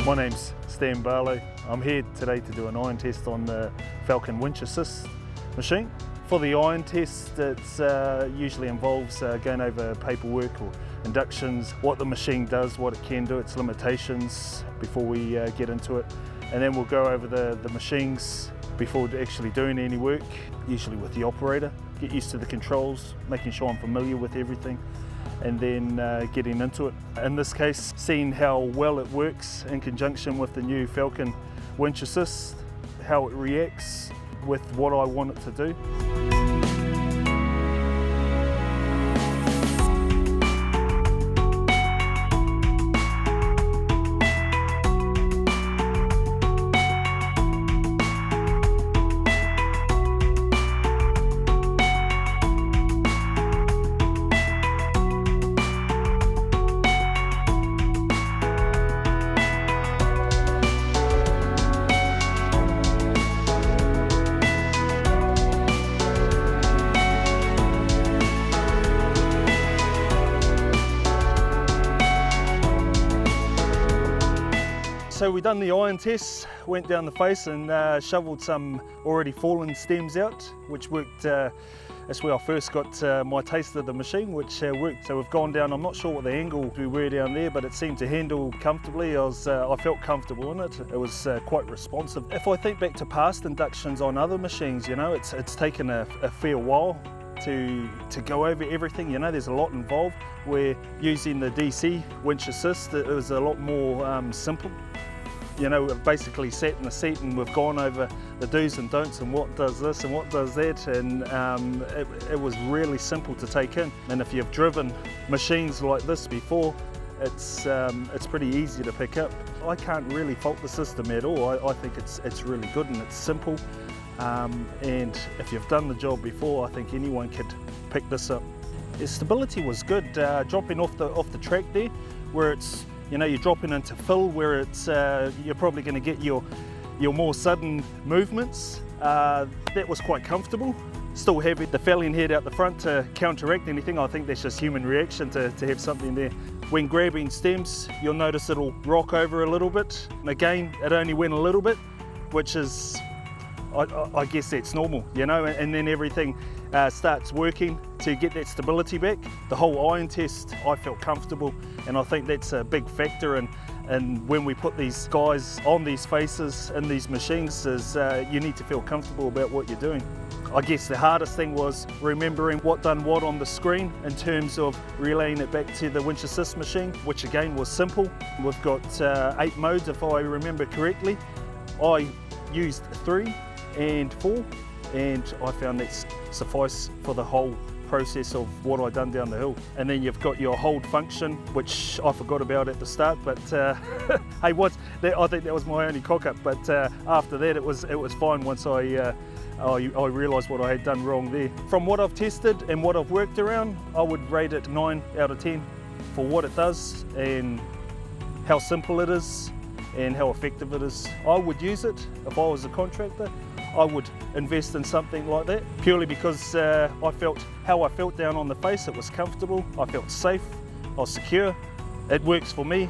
My name's Barlow. I'm here today to do an iron test on the Falcon Winch Assist machine. For the iron test, it usually involves going over paperwork or inductions, what the machine does, what it can do, its limitations before we get into it. And then we'll go over the machines before actually doing any work, usually with the operator. Get used to the controls, making sure I'm familiar with everything, and then getting into it. In this case, seeing how well it works in conjunction with the new Falcon Winch Assist, how it reacts with what I want it to do. So we done the iron test, went down the face and shoveled some already fallen stems out, which worked. That's where I first got my taste of the machine, which worked. So we've gone down, I'm not sure what the angle we were down there, but it seemed to handle comfortably. I felt comfortable in it. It was quite responsive. If I think back to past inductions on other machines, you know, it's taken a fair while to go over everything. You know, there's a lot involved. We're using the DC Winch Assist. It was a lot more simple. You know, we've basically sat in the seat and we've gone over the do's and don'ts and what does this and what does that, and it was really simple to take in. And if you've driven machines like this before, it's pretty easy to pick up. I can't really fault the system at all. I think it's really good and it's simple. And if you've done the job before, I think anyone could pick this up. The stability was good. Dropping off the track there, where it's, you know, you're dropping into fill, where it's you're probably going to get your more sudden movements. That was quite comfortable. Still having the felling head out the front to counteract anything. I think that's just human reaction to have something there. When grabbing stems, you'll notice it'll rock over a little bit. And again, it only went a little bit, which is, I guess that's normal, you know, and then everything starts working to get that stability back. The whole iron test, I felt comfortable, and I think that's a big factor. And when we put these guys on these faces in these machines, is you need to feel comfortable about what you're doing. I guess the hardest thing was remembering what done what on the screen in terms of relaying it back to the Winch Assist machine, which again was simple. We've got 8 modes if I remember correctly. I used 3 and 4, and I found that suffice for the whole process of what I done down the hill. And then you've got your hold function, which I forgot about at the start, but hey, I think that was my only cock up. But after that, it was fine once I realised what I had done wrong there. From what I've tested and what I've worked around, I would rate it 9 out of 10 for what it does and how simple it is and how effective it is. I would use it if I was a contractor. I would invest in something like that, purely because I felt how I felt down on the face. It was comfortable, I felt safe, I was secure. It works for me.